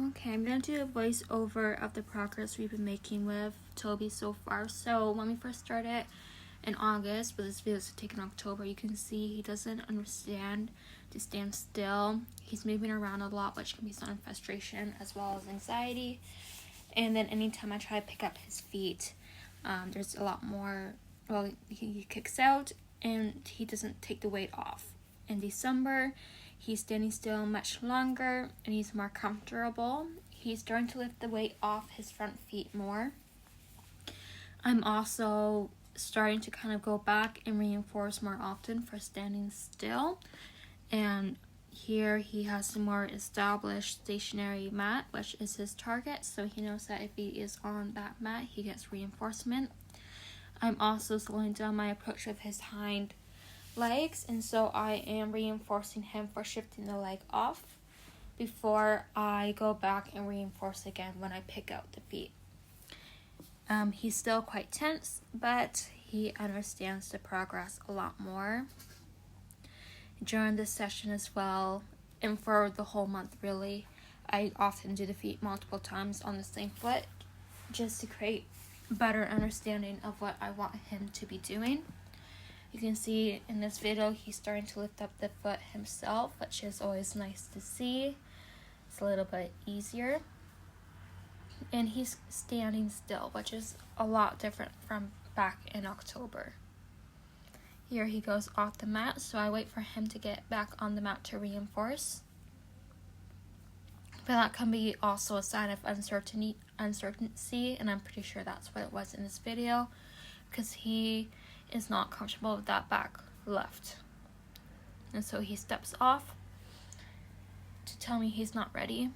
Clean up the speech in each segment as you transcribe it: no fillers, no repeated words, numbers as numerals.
Okay, I'm going to do a voiceover of the progress we've been making with Toby so far. So when we first started in August, but this video is taken in October, you can see he doesn't understand to stand still. He's moving around a lot, which can be some frustration as well as anxiety. And then anytime I try to pick up his feet, there's a lot more, well, he kicks out and he doesn't take the weight off. In December, he's standing still much longer and he's more comfortable. He's starting to lift the weight off his front feet more. I'm also starting to kind of go back and reinforce more often for standing still. And here he has some more established stationary mat, which is his target. So he knows that if he is on that mat, he gets reinforcement. I'm also slowing down my approach with his hind legs, and so I am reinforcing him for shifting the leg off before I go back and reinforce again when I pick out the feet. He's still quite tense, but he understands the progress a lot more during this session as well, and for the whole month really. I often do the feet multiple times on the same foot just to create better understanding of what I want him to be doing. You can see in this video he's starting to lift up the foot himself, which is always nice to see. It's a little bit easier. And he's standing still, which is a lot different from back in October. Here he goes off the mat, so I wait for him to get back on the mat to reinforce. But that can be also a sign of uncertainty, and I'm pretty sure that's what it was in this video, because he is not comfortable with that back left. And so he steps off to tell me he's not ready.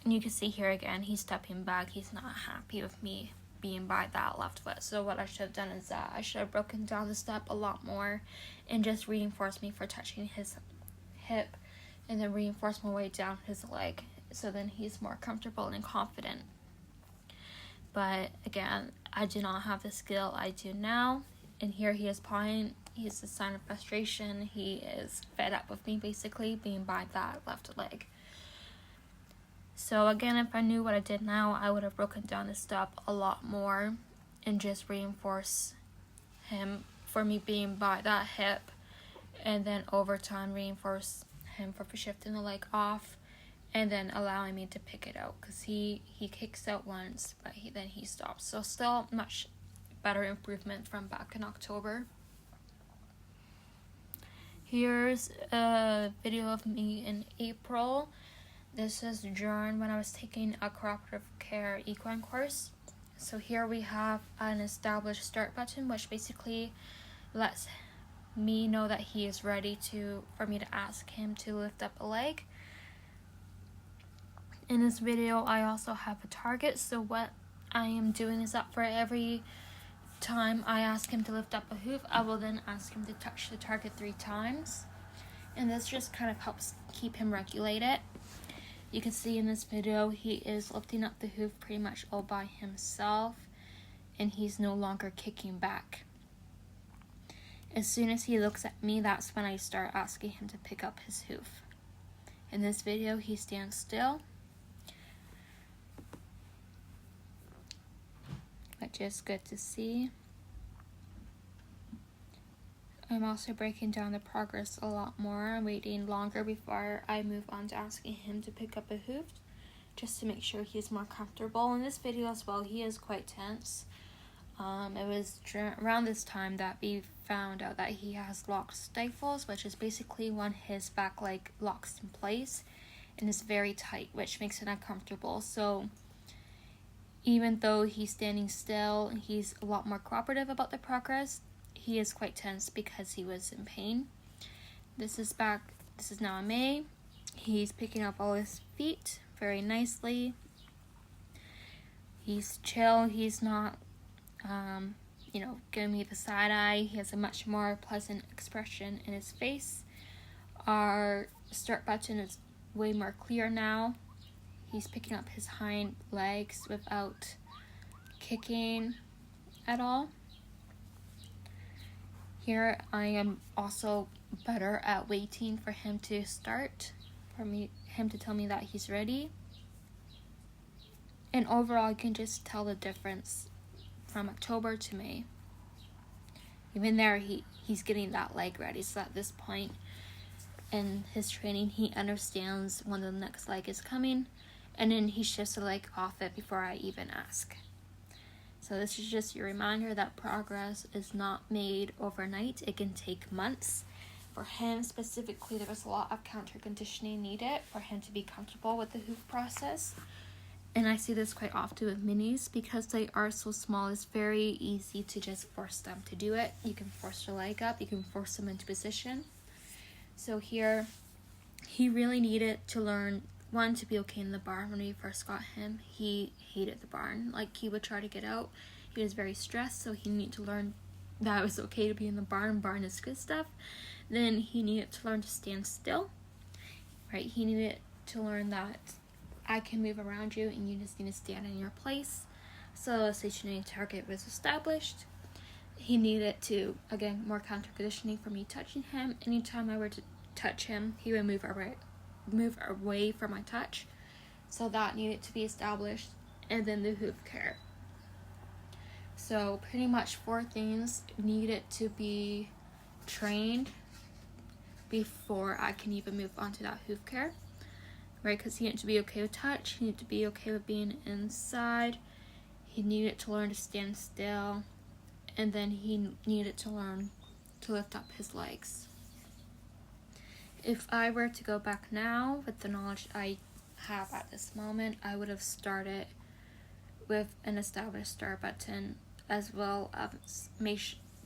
And you can see here again, he's stepping back. He's not happy with me being by that left foot. So what I should have done is that I should have broken down the step a lot more and just reinforced me for touching his hip and then reinforce my way down his leg, so then he's more comfortable and confident. But again, I do not have the skill I do now. And here he is pawing. He's a sign of frustration. He is fed up with me basically being by that left leg. So again, if I knew what I did now, I would have broken down the step a lot more and just reinforce him for me being by that hip, and then over time reinforce him for shifting the leg off and then allowing me to pick it out, because he kicks out once but then he stops. So still much better improvement from back in October. Here's a video of me in April. This is during when I was taking a cooperative care equine course. So here we have an established start button, which basically lets me know that he is ready for me to ask him to lift up a leg. In this video, I also have a target. So what I am doing is that for every time I ask him to lift up a hoof, I will then ask him to touch the target 3 times. And this just kind of helps keep him regulated. You can see in this video, he is lifting up the hoof pretty much all by himself, and he's no longer kicking back. As soon as he looks at me, that's when I start asking him to pick up his hoof. In this video, he stands still, which is good to see. I'm also breaking down the progress a lot more. I'm waiting longer before I move on to asking him to pick up a hoof, just to make sure he's more comfortable. In this video as well, he is quite tense. It was around this time that we found out that he has locked stifles, which is basically when his back leg locks in place and is very tight, which makes it uncomfortable. So even though he's standing still, he's a lot more cooperative about the progress. He is quite tense because he was in pain. This is now in May. He's picking up all his feet very nicely. He's chill. He's not, giving me the side eye. He has a much more pleasant expression in his face. Our start button is way more clear now. He's picking up his hind legs without kicking at all. Here I am also better at waiting for him to start, him to tell me that he's ready. And overall, you can just tell the difference from October to May. Even there, he's getting that leg ready. So at this point in his training, he understands when the next leg is coming, and then he shifts the leg off it before I even ask. So this is just your reminder that progress is not made overnight. It can take months. For him specifically, there was a lot of counter conditioning needed for him to be comfortable with the hoof process. And I see this quite often with minis because they are so small. It's very easy to just force them to do it. You can force your leg up. You can force them into position. So here, he really needed to learn, one, to be okay in the barn. When we first got him, he hated the barn. Like, he would try to get out. He was very stressed, so he needed to learn that it was okay to be in the barn. Barn is good stuff. Then he needed to learn to stand still, right? He needed to learn that I can move around you and you just need to stand in your place. So a stationary target was established. He needed to, again, more counter conditioning for me touching him. Anytime I were to touch him, he would move away from my touch. So that needed to be established. And then the hoof care. So pretty much 4 things needed to be trained before I can even move on to that hoof care. Right, because he needed to be okay with touch, he needed to be okay with being inside, he needed to learn to stand still, and then he needed to learn to lift up his legs. If I were to go back now with the knowledge I have at this moment, I would have started with an established start button as well as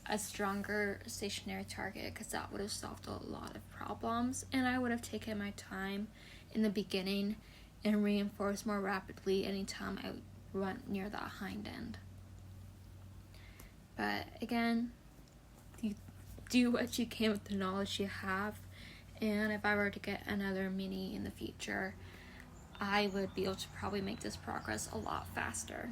a stronger stationary target, because that would have solved a lot of problems, and I would have taken my time in the beginning and reinforced more rapidly anytime I went near that hind end. But again, you do what you can with the knowledge you have, and if I were to get another mini in the future, I would be able to probably make this progress a lot faster.